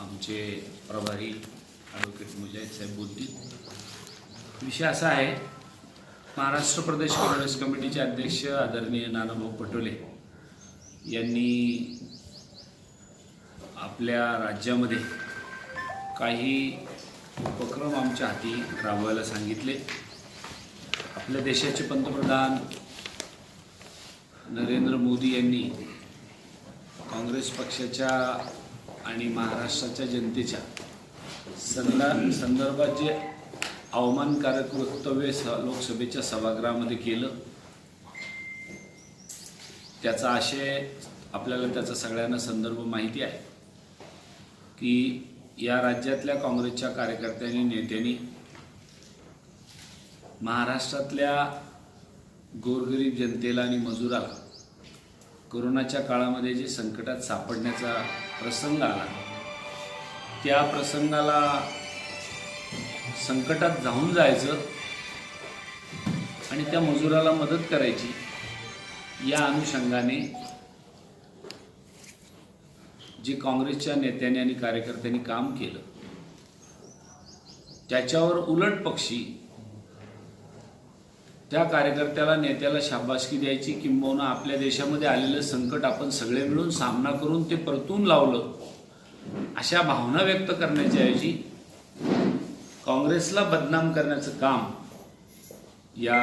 आमचे प्रभारी ॲडव्होकेट मुजाहिद साहेब बोलतील। विषय असा आहे, महाराष्ट्र प्रदेश काँग्रेस कमिटीचे अध्यक्ष आदरणीय नानाभाऊ पटोले यांनी आपल्या राज्यामध्ये काही उपक्रम आमच्या हाती राबवायला सांगितले। आपल्या देशाचे पंतप्रधान नरेंद्र मोदी यांनी काँग्रेस पक्षाच्या आणि महाराष्ट्राच्या जनतेच्या संदर्भात जे अवमानकारक वक्तव्य लोकसभेच्या सभागृहामध्ये केलं, त्याचा आशय आपल्याला त्याचा सगळ्यांना संदर्भ माहिती आहे की या राज्यातल्या काँग्रेसच्या कार्यकर्त्यांनी नेत्यांनी महाराष्ट्रातल्या गोरगरीब जनतेला आणि मजुराला कोरोनाच्या काळामध्ये जे संकटात सापडण्याचा प्रसंग आला, त्या प्रसंगाला संकटात जाऊन जायचं आणि त्या मजुराला मदत करायची, या अनुषंगाने जे काँग्रेसच्या नेत्यांनी आणि कार्यकर्त्यांनी काम केलं, त्याच्यावर उलट पक्षी त्या कार्यकर्त्याला नेत्याला शाबासकी द्यायची, किंबहुना आपल्या देशामध्ये आलेलं संकट आपण सगळे मिळून सामना करून ते परतून लावलं, अशा भावना व्यक्त करण्याच्या ऐवजी काँग्रेसला बदनाम करण्याचं काम या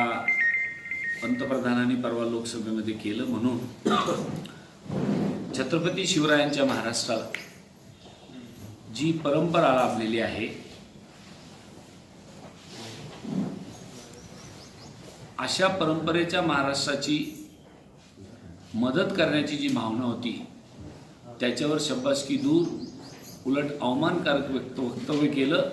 पंतप्रधानांनी परवा लोकसभेमध्ये केलं। म्हणून छत्रपती शिवरायांच्या महाराष्ट्राला जी परंपरा लाभलेली आहे, अशा परंपरेच्या महाराष्ट्राची मदत करण्याची जी भावना होती, त्याच्यावर शाबासकी दूर उलट अवमानकारक वक्तव्य केलं।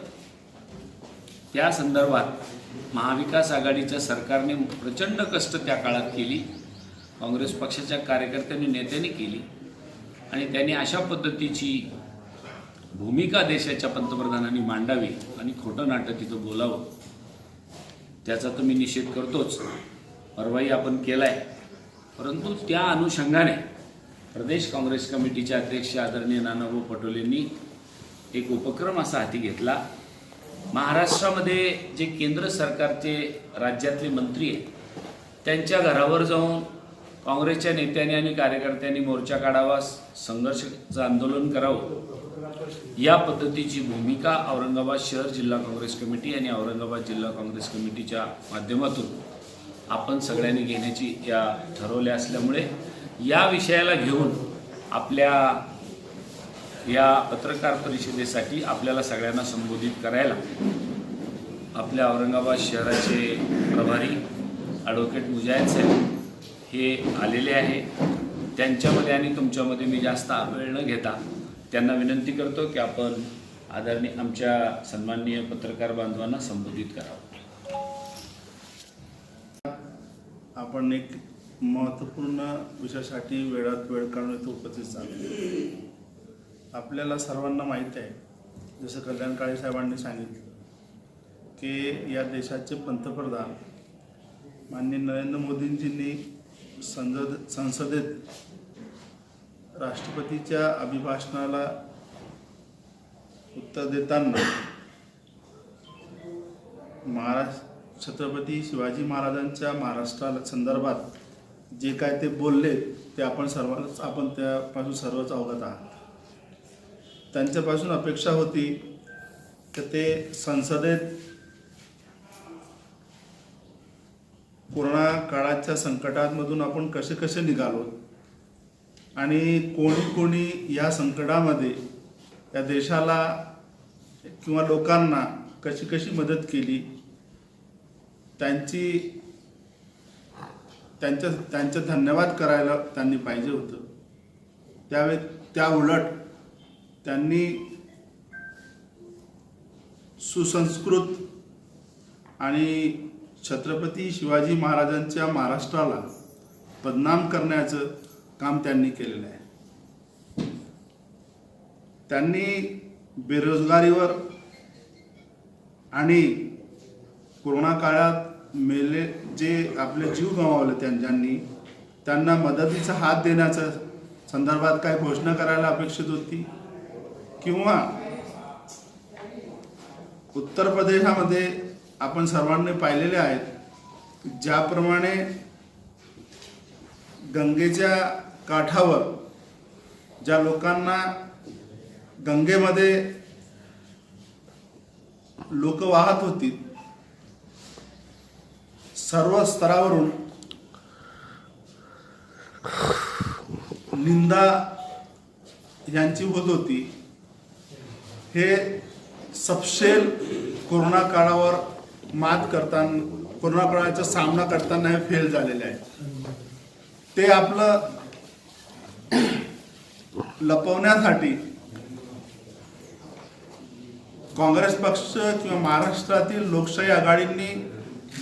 त्या संदर्भात महाविकास आघाडीच्या सरकारने प्रचंड कष्ट त्या काळात केली, काँग्रेस पक्षाच्या कार्यकर्त्यांनी नेत्यांनी केली आणि त्यांनी अशा पद्धतीची भूमिका देशाच्या पंतप्रधानांनी मांडावी आणि खोटं नाटक तिथं बोलावं, त्याचा तर मी निषेध करतोच, परवाही आपण केलाय। परंतु त्या अनुषंगाने प्रदेश काँग्रेस कमिटीचे अध्यक्ष आदरणीय नानाभाऊ पटोलेंनी एक उपक्रम असा हाती घेतला। महाराष्ट्रामध्ये जे केंद्र सरकारचे राज्यातले मंत्री आहेत, त्यांच्या घरावर जाऊन काँग्रेसच्या नेत्यांनी आणि कार्यकर्त्यांनी मोर्चा काढावा, संघर्षाचं आंदोलन करावं, या पद्धतीची भूमिका औरंगाबाद शहर जिल्हा काँग्रेस कमिटी आणि औरंगाबाद जिल्हा काँग्रेस कमिटीच्या माध्यमातून आपण सगळ्यांनी घेण्याची या ठरवल्या असल्यामुळे या विषयाला घेऊन आपल्या या पत्रकार परिषदेसाठी आपल्याला सगळ्यांना संबोधित करायला आपल्या औरंगाबाद शहराचे प्रभारी ॲडव्होकेट मुजाहिद साहेब हे आलेले आहे। त्यांच्यामध्ये आणि तुमच्यामध्ये मी जास्त वेळ न घेता त्यांना विनंती करतो की आपण आदरणीय आमच्या सन्माननीय पत्रकार बांधवांना संबोधित करावं। आपण एक महत्त्वपूर्ण विषयासाठी वेळात वेळ काढून इथे उपस्थित झालो। आपल्याला सर्वांना माहीत आहे, जसं कल्याण काळे साहेबांनी सांगितलं की या देशाचे पंतप्रधान माननीय नरेंद्र मोदींजींनी संसदेत राष्ट्रपतीच्या अभिभाषणाला उत्तर देताना छत्रपती शिवाजी महाराजांच्या महाराष्ट्राला संदर्भात जे काय ते बोलले, ते आपण त्यापासून सर्वच अवगत आहात। त्यांच्यापासून अपेक्षा होती की ते संसदेत कोरोना काळाच्या संकटांमधून आपण कसे निघालो आणि कोणी या संकटामध्ये या देशाला किंवा लोकांना कशी मदत केली, त्यांचं धन्यवाद करायला त्यांनी पाहिजे होतं। त्या उलट त्यांनी सुसंस्कृत आणि छत्रपती शिवाजी महाराजांच्या महाराष्ट्राला बदनाम करण्याचं काम त्यांनी केलेलं आहे। त्यांनी बेरोजगारीवर आणि कोरोना काळात जे आपले जीव गमावले त्यांना मदतीचा हात देण्याच्या संदर्भात काय घोषणा करायला अपेक्षित होती, किंवा उत्तर प्रदेशामध्ये आपण सर्वांनी पाहिलेले आहेत, ज्याप्रमाणे गंगेच्या काठावर ज्या लोकांना गंगेमध्ये लोक वाहत होती, सर्व स्तरावरून निंदा यांची होत होती. हे सपशेल कोरोना काळावर मात करताना, कोरोना काळाचा सामना करताना हे फेल झालेले आहे. ते आपलं लपवण्यासाठी काँग्रेस पक्ष किंवा महाराष्ट्रातील लोकशाही आघाडींनी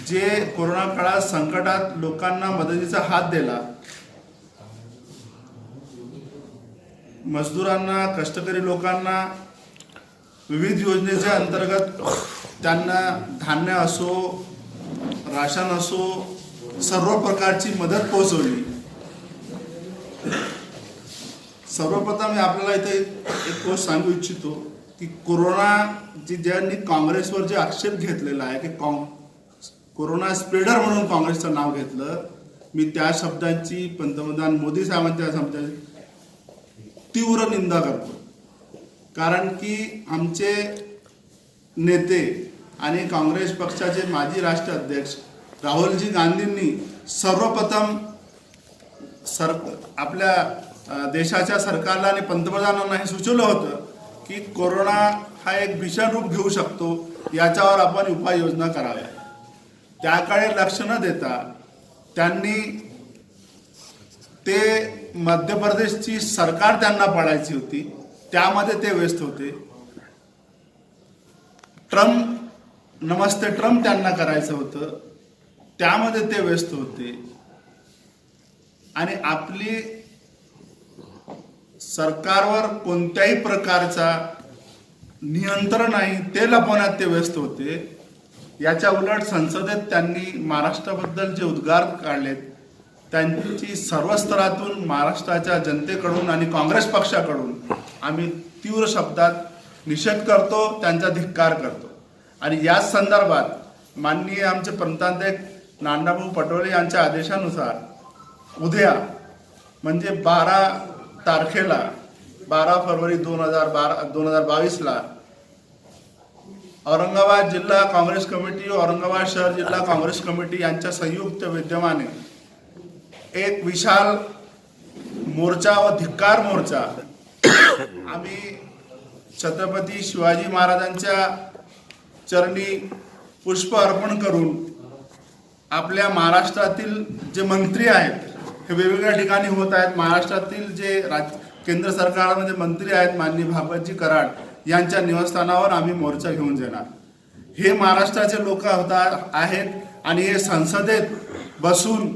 जे कोरोना काळात संकटात लोकांना मदतीचा हात दिला, मजदूरांना, कष्टकरी लोकांना विविध योजनेच्या अंतर्गत त्यांना धान्य असो, राशन असो, सर्व प्रकारची मदत पोहोचवली. सर्वप्रथम मी आपल्याला इथे एक गोष्ट सांगू इच्छितो की ज्यांनी काँग्रेसवर जे आक्षेप घेतलेला आहे की कोरोना स्प्रेडर म्हणून काँग्रेसचं नाव घेतलं, मी त्या शब्दांची, पंतप्रधान मोदी साहेबांच्या शब्दांची तीव्र निंदा करतो. कारण की आमचे नेते आणि काँग्रेस पक्षाचे माजी राष्ट्राध्यक्ष राहुलजी गांधींनी सर्वप्रथम आपल्या देशाच्या सरकारला आणि पंतप्रधानांना हे सुचवलं होतं की कोरोना हा एक भीषण रूप घेऊ शकतो, याच्यावर आपण उपाययोजना कराव्या. त्याकडे लक्ष न देता त्यांनी ते मध्य प्रदेशची सरकार त्यांना पाडायची होती, त्यामध्ये ते व्यस्त होते. नमस्ते ट्रम्प त्यांना करायचं होतं, त्यामध्ये ते व्यस्त होते. आणि आपली सरकारवर कोणत्याही प्रकारचा नियंत्रण नाही, ते लपवण्यात ते व्यस्त होते. याच्या उलट संसदेत त्यांनी महाराष्ट्राबद्दल जे उद्गार काढलेत, त्यांची सर्व स्तरातून महाराष्ट्राच्या जनतेकडून आणि काँग्रेस पक्षाकडून आम्ही तीव्र शब्दात निषेध करतो, त्यांचा धिक्कार करतो. आणि याच संदर्भात माननीय आमचे पंतप्रधान नानाभाऊ पटोले यांच्या आदेशानुसार उद्या म्हणजे 12 तारखेला 12 फरवरी 2022ला औरंगाबाद जिल्हा काँग्रेस कमिटी, औरंगाबाद शहर जिल्हा काँग्रेस कमिटी यांच्या संयुक्त विद्यमाने एक विशाल मोर्चा व धिक्कार मोर्चा आम्ही छत्रपती शिवाजी महाराजांच्या चरणी पुष्प अर्पण करून आपल्या महाराष्ट्रातील जे मंत्री आहेत, हे वेगवेगळ्या ठिकाणी होत आहेत. महाराष्ट्रातील जे केंद्र सरकारमध्ये मंत्री आहेत, माननीय भागवतजी कराड यांच्या निवासस्थानावर आम्ही मोर्चा घेऊन जाणार. हे महाराष्ट्राचे लोक आहेत आणि हे संसदेत बसून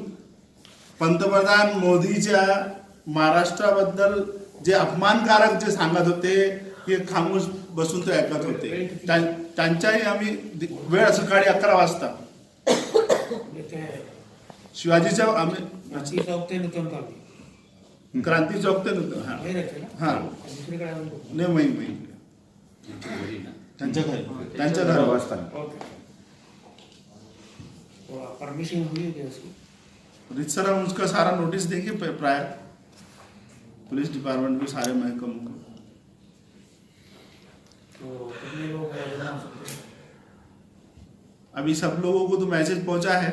पंतप्रधान मोदीच्या महाराष्ट्राबद्दल जे अपमानकारक जे सांगत होते, हे खामोश बसून ते ऐकत होते. त्यांच्याही आम्ही वेळ सकाळी 11 वाजता शिवाजीच्या आम्ही क्रांती चौक ते त्यांच्या घर वाजता परमिशन हुई क्या उसकी? रितसर हम उसका सारा नोटिस देंगे प्रायर पुलिस डिपार्टमेंट को, सारे महकमों को. तो कितने लोग बना सकते हैं? अभी सब लोगों को तो मैसेज पहुंचा है.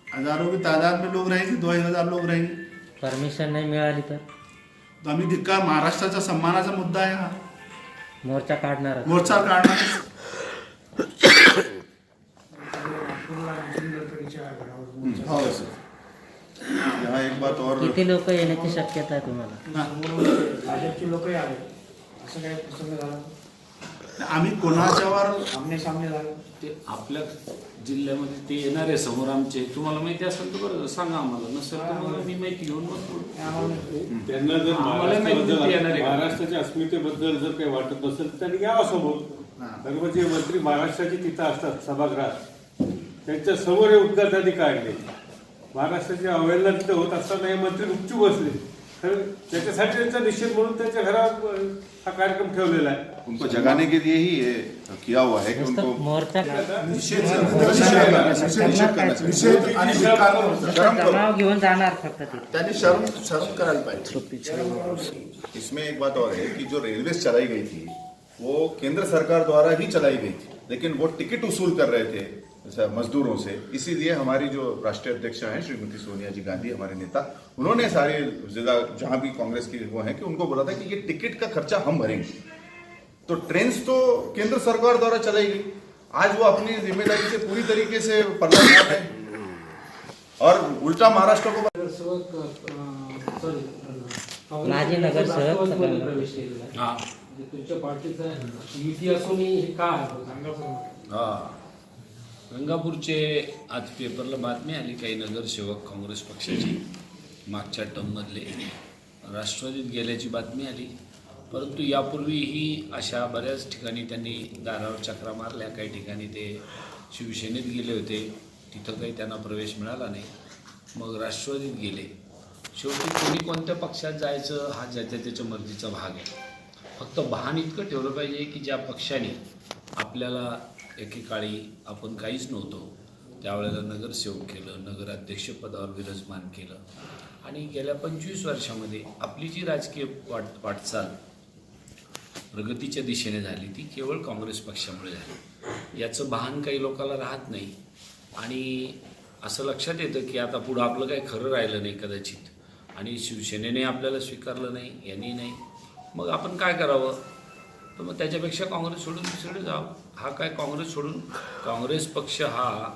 हजारों की तादाद में लोग रहेंगे, 2000 लोग रहेंगे. परमिशन नाही मिळाली तर आम्ही धिक्कार, महाराष्ट्राचा सन्मानाचा मुद्दा आहे हा. मोर्चा काढणार. मोर्चा काढणार. हो सर. यहाँ एक बात और, किती लोक येण्याची शक्यता आहे तुम्हाला? भाजपचे लोकही आले, असं काय प्रसंग झाला? आम्ही कोणाच्यावर आमने सामने झालं ते आपल्या जिल्ह्यामध्ये ते येणार आहे समोर आमचे. तुम्हाला माहिती असेल तर बरं सांगा आम्हाला, नसेल तर मग मी माहिती घेऊन मग त्यांना जर आम्हाला माहिती येणार आहे. महाराष्ट्राच्या अस्मितेबद्दल जर काही वाटत नसेल तर त्यांनी यावं समोर. सर्व जे मंत्री महाराष्ट्राचे तिथं असतात सभागृहात, त्यांच्या समोर हे उद्गार त्यांनी काढले. महाराष्ट्राची अवहेलना तिथं होत असताना हे मंत्री गुपचूप बसले. तर त्याच्यासाठी त्यांचा निश्चित म्हणून त्यांच्या घरात हा कार्यक्रम ठेवलेला आहे. उनको जगाने के लिए ही ये किया हुआ है कि नुसतं उनको मोर्चा निषेध आणि स्वीकार शर्म करो. जमाव घेऊन जाणार फक्त ते. त्यांनी शर्म करायला पाहिजे. इसमें एक बात और है कि जो रेलवेज चलाई गई थी वो केंद्र सरकार द्वारा ही चलाई गई थी, लेकिन वो टिकट वसूल कर रहे थे मजदूरों से. इसीलिए हमारी जो राष्ट्रीय अध्यक्ष हैं श्रीमती सोनिया जी गांधी, हमारे नेता, उन्होंने सारे जिला जहां भी कांग्रेस की वो है कि उनको बोला था कि ये टिकट का खर्चा हम भरेंगे. तो ट्रेन तो केंद्र सरकार द्वारा चलाई गई. आज वो अपनी जिम्मेदारी से पूरी तरीके से पर्दा उठा रहे हैं और उल्टा महाराष्ट्र को माझे नगरसेवक प्रवेश केलेला आहे. हा म्हणजे तुमच्या पार्टीचा आहे ना, युती असूनही हे का आहे सांगा बरं. हा गंगापूरचे आज पेपरला बातमी आली, काही नगरसेवक काँग्रेस पक्षाची मागच्या टर्ममधले राष्ट्रवादीत गेल्याची बातमी आली. परंतु यापूर्वीही अशा बऱ्याच ठिकाणी त्यांनी दारावर चक्रा मारल्या. काही ठिकाणी ते शिवसेनेत गेले होते, तिथं काही त्यांना प्रवेश मिळाला नाही, मग राष्ट्रवादीत गेले. शेवटी कोणी कोणत्या पक्षात जायचं हा ज्याच्या त्याच्या मर्जीचा भाग आहे. फक्त भान इतकं ठेवलं पाहिजे की ज्या पक्षाने आपल्याला एकेकाळी आपण काहीच नव्हतो त्यावेळेला नगरसेवक केलं, नगराध्यक्षपदावर विराजमान केलं आणि गेल्या 25 वर्षामध्ये आपली जी राजकीय वाटचाल प्रगतीच्या दिशेने झाली ती केवळ काँग्रेस पक्षामुळे झाली. याचं भान काही लोकांना राहत नाही आणि असं लक्षात येतं की आता पुढं आपलं काही खरं राहिलं नाही कदाचित, आणि शिवसेनेने आपल्याला स्वीकारलं नाही, यांनी नाही, मग आपण काय करावं. तर मग त्याच्यापेक्षा काँग्रेस सोडून दुसरीकडे जावं. हा काय काँग्रेस सोडून, काँग्रेस पक्ष हा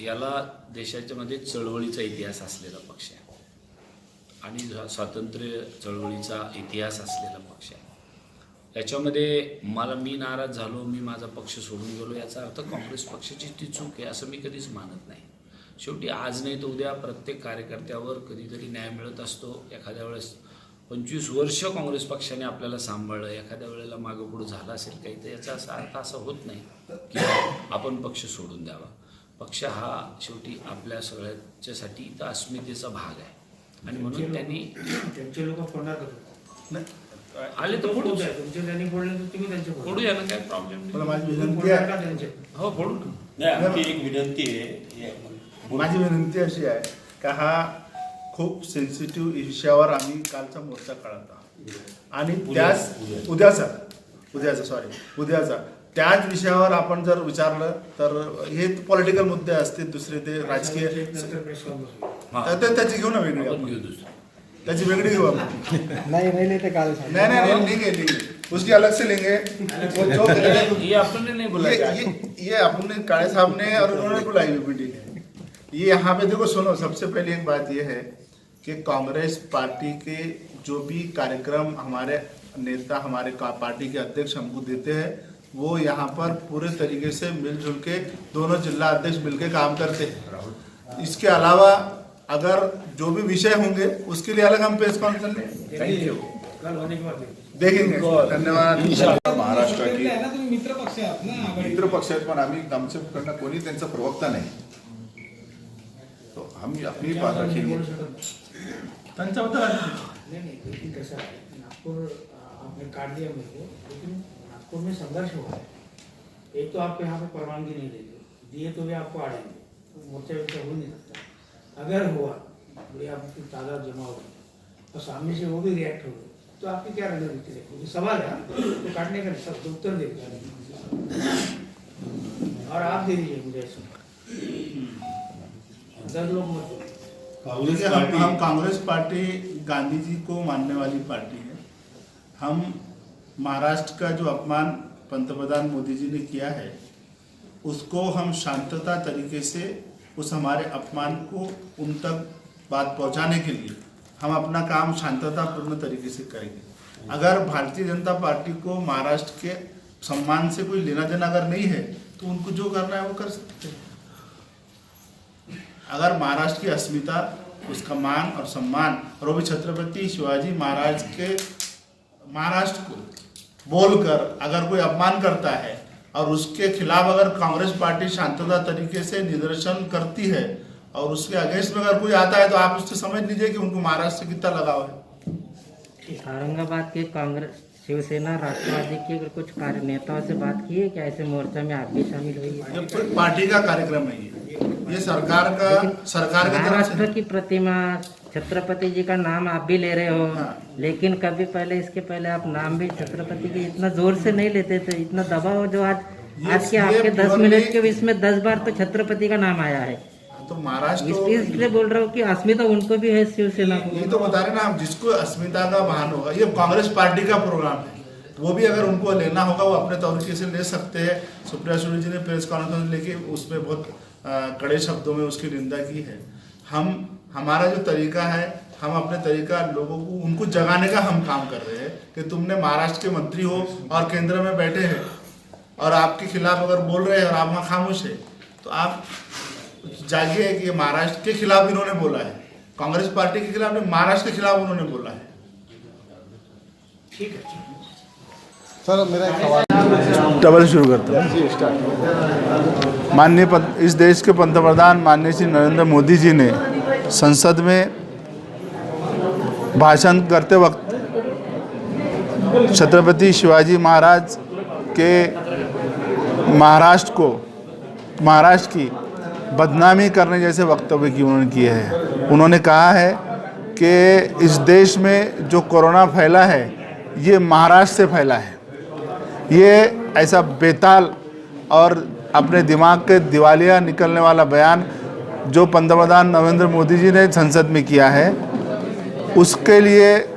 याला देशाच्यामध्ये चळवळीचा इतिहास असलेला पक्ष आहे आणि स्वातंत्र्य चळवळीचा इतिहास असलेला पक्ष आहे. याच्यामध्ये मी नाराज झालो, मी माझा पक्ष सोडून गेलो, याचा अर्थ काँग्रेस पक्षाची ती चूक आहे असं मी कधीच मानत नाही. शेवटी आज नाही तर उद्या प्रत्येक कार्यकर्त्यावर कधीतरी न्याय मिळत असतो. एखाद्या वेळेस 25 वर्ष काँग्रेस पक्षाने आपल्याला सांभाळलं, एखाद्या वेळेला मागं पुढं झालं असेल काही, तर याचा असा अर्थ असा होत नाही की आपण पक्ष सोडून द्यावा. पक्ष हा शेवटी आपल्या सगळ्याच्यासाठी इथं अस्मितेचा भाग आहे आणि म्हणून त्यांचे लोक फोडणार का? आले तर फोडू द्या. तुमचे त्यांनी फोडले तर तुम्ही त्यांचे फोडूया ना, काय प्रॉब्लेम मला नाही. माझी विनंती फोडणार आहे का त्यांचे? हो फोडू ना. नाही, आमची एक विनंती आहे. माझी विनंती अशी आहे का हा खूप सेन्सिटिव्ह विषयावर आम्ही कालचा मोर्चा काढत आहोत आणि त्याच उद्याचा त्याच विषयावर आपण जर विचारलं तर हे पॉलिटिकल मुद्दे असतील, दुसरे ते राजकीय, नंतर प्रेस कॉन्फरन्स. हा. तर त्याची घेऊ ना वेगळी आपण आपण. घेऊ दुसरं. त्याची वेगळी घेऊ आपण. नहीं ते काल नहीं लेंगे उसकी अलग से लेंगे. वो जो ये आपने नहीं बोला क्या? ये अपने काळे साहब ने और उन्होंने बुलाई हुई मीटिंग है. ये यहाँ पे देखो सुनो, सबसे पहले एक बात ये है कि कांग्रेस पार्टी के जो भी कार्यक्रम हमारे नेता, हमारे पार्टी के अध्यक्ष हमको देते हैं, वो यहाँ पर पूरे तरीके से मिलजुल के दोनों जिला अध्यक्ष मिलकर काम करते हैं. इसके अलावा अगर जो भी विषय होंगे उसके लिए अलग हम प्रेस कॉन्फ्रेंस लेंगे. कल होने के बाद देखेंगे. धन्यवाद. महाराष्ट्राची मित्र पक्ष आहात ना. मित्र पक्ष आहेत पण आमच्याकडनं कोणी त्यांचा प्रवक्ता नाही. तो हम अपनी बात रखेंगे. नहीं लेकिन कैसा है, नागपुर आपने काट दिया मेरे को, लेकिन नागपुर में संघर्ष हुआ है. एक तो आपको यहाँ पे परवानगी नहीं देते, दिए तो भी आपको आड़ेंगे, तो मोर्चा वैसा हो नहीं सकता. अगर हुआ बड़ी आपकी तादाद जमा हो और सामने से वो भी रिएक्ट हो गए तो आपकी क्या रणनीति रहेगी? सवाल है तो काटने का सब उत्तर दे. और आप दे दीजिए मुझे ऐसा 10 लोग मत दो. देखिए, हम कांग्रेस पार्टी गांधी जी को मानने वाली पार्टी है. हम महाराष्ट्र का जो अपमान पंतप्रधान मोदी जी ने किया है उसको हम शांतता तरीके से उस हमारे अपमान को उन तक बात पहुंचाने के लिए हम अपना काम शांततापूर्ण तरीके से करेंगे. अगर भारतीय जनता पार्टी को महाराष्ट्र के सम्मान से कोई लेना देना अगर नहीं है तो उनको जो करना है वो कर सकते हैं. अगर महाराष्ट्र की अस्मिता, उसका मान और सम्मान, और वो भी छत्रपति शिवाजी महाराज के महाराष्ट्र को बोलकर अगर कोई अपमान करता है और उसके खिलाफ अगर कांग्रेस पार्टी शांतता तरीके से निदर्शन करती है और उसके अगेंस्ट में अगर कोई आता है तो आप उससे समझ लीजिए कि उनको महाराष्ट्र से कितना लगाव है। औरंगाबाद के कांग्रेस, शिवसेना, राष्ट्रवादी के अगर कुछ कार्य नेताओं से बात की है क्या, ऐसे मोर्चा में आप भी शामिल हुई है? ये पार्टी का कार्यक्रम है, ये सरकार की तरफ महाराष्ट्र से। की प्रतिमा छत्रपति जी का नाम आप भी ले रहे हो, लेकिन कभी पहले इसके पहले आप नाम भी छत्रपति की इतना जोर से नहीं लेते थे, इतना दबाव जो आज के आपके 10 मिनट के बीच में 10 बार तो छत्रपति का नाम आया है। तो महाराष्ट्र इसलिए बोल रहा हूँ कि अस्मिता उनको भी है शिवसेना को। ये तो बता रहे ना आप, जिसको अस्मिता का भान होगा, ये कांग्रेस पार्टी का प्रोग्राम है, वो भी अगर उनको लेना होगा वो अपने तरीके से ले सकते हैं। सुप्रिया सुले जी ने प्रेस कॉन्फ्रेंस लेके उसमें बहुत कड़े शब्दों में उसकी निंदा की है। हमारा जो तरीका है, हम अपने तरीका लोगों को उनको जगाने का हम काम कर रहे हैं कि तुमने महाराष्ट्र के मंत्री हो और केंद्र में बैठे हैं और आपके खिलाफ अगर बोल रहे हैं और आप वहाँ खामोश है तो आप जागिए कि महाराष्ट्र के खिलाफ इन्होंने बोला है, कांग्रेस पार्टी के खिलाफ नहीं, महाराष्ट्र के खिलाफ उन्होंने बोला है। ठीक है सर, मेरा एक सवाल डबल शुरू करता हूँ। माननीय इस देश के पंतप्रधान माननीय श्री नरेंद्र मोदी जी ने संसद में भाषण करते वक्त छत्रपति शिवाजी महाराज के महाराष्ट्र की बदनामी करने जैसे वक्तव्य की उन्होंने किए हैं। उन्होंने कहा है कि इस देश में जो कोरोना फैला है ये महाराष्ट्र से फैला है। ये ऐसा बेताल और अपने दिमाग के दिवालिया निकलने वाला बयान जो पंतप्रधान नरेंद्र मोदी जी ने संसद में किया है, उसके लिए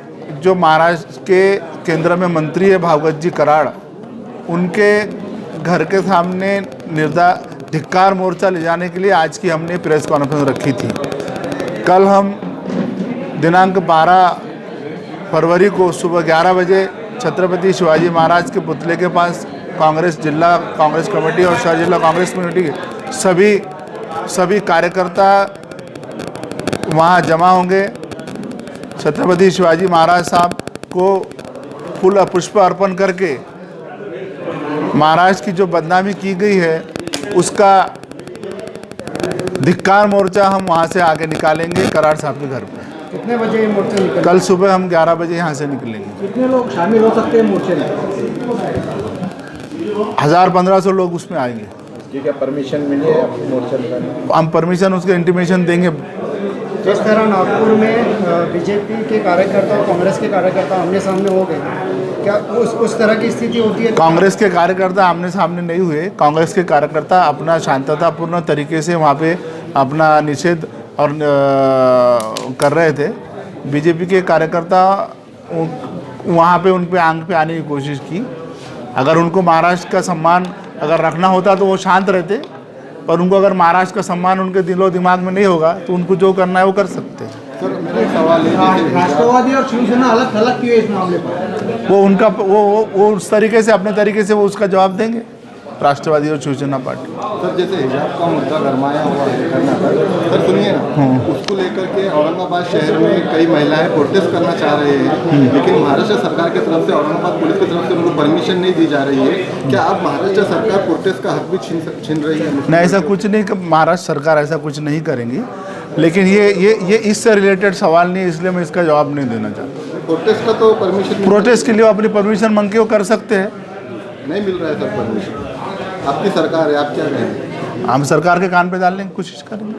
जो महाराष्ट्र के केंद्र में मंत्री है भागवत जी कराड़, उनके घर के सामने धिक्कार मोर्चा ले जाने के लिए आज की हमने प्रेस कॉन्फ्रेंस रखी थी। कल हम दिनांक 12 फरवरी को सुबह 11 बजे छत्रपति शिवाजी महाराज के पुतले के पास कांग्रेस जिला कांग्रेस कमेटी और शहर जिला कांग्रेस कमेटी के सभी कार्यकर्ता वहां जमा होंगे। छत्रपति शिवाजी महाराज साहब को फूल पुष्प अर्पण करके महाराष्ट्र की जो बदनामी की गई है उसका धिक्कार मोर्चा हम वहां से आगे निकालेंगे कराड़ साहब के घर पे। कितने बजे ये मोर्चा निकल? कल सुबह हम 11 बजे यहाँ से निकलेंगे। कितने लोग शामिल हो सकते हैं मोर्चे में? 1000-1500 लोग उसमें आएंगे। जी, क्या परमिशन मिली है मोर्चा निकालने? हम परमिशन उसके इंटीमेशन देंगे। जिस तरह नागपुर में बीजेपी के कार्यकर्ता और कांग्रेस के कार्यकर्ता आमने सामने हो गए, क्या उस तरह की स्थिति होती है? कांग्रेस के कार्यकर्ता आमने सामने नहीं हुए। कांग्रेस के कार्यकर्ता अपना शांततापूर्ण तरीके से वहाँ पे अपना निषेध और कर रहे थे। बीजेपी के कार्यकर्ता वहाँ पे उन पे आंख पे आने की कोशिश की। अगर उनको महाराष्ट्र का सम्मान अगर रखना होता तो वो शांत रहते, पर उनको अगर महाराष्ट्र का सम्मान उनके दिलो दिमाग में नहीं होगा तो उनको जो करना है वो कर सकते हैं। सर, मेरा एक सवाल है, राष्ट्रवादी और शिवसेना अलग थलग क्यों है इस मामले पर? वो उनका वो उस तरीके से अपने तरीके से वो उसका जवाब देंगे, राष्ट्रवादी और शिवसेना पार्टी। सर, जैसे हिजाब का मुद्दा गरमाया हुआ है कर्नाटक, सर सुनिए ना, उसको लेकर के औरंगाबाद शहर में कई महिलाएं प्रोटेस्ट करना चाह रहे हैं, लेकिन महाराष्ट्र सरकार की तरफ से औरंगाबाद पुलिस की तरफ से उनको परमिशन नहीं दी जा रही है। क्या अब महाराष्ट्र सरकार प्रोटेस्ट का हक भी छीन रही है? नहीं, ऐसा कुछ नहीं, महाराष्ट्र सरकार ऐसा कुछ नहीं करेंगी, लेकिन ये इससे रिलेटेड सवाल नहीं है, इसलिए मैं इसका जवाब नहीं देना चाहता। प्रोटेस्ट का तो परमिशन, प्रोटेस्ट के लिए वो अपनी परमिशन मांग के वो कर सकते हैं। नहीं मिल रहा है सर परमिशन। आपकी सरकार है, आप क्या कहेंगे? हम सरकार के कान पे डालने की कोशिश करेंगे।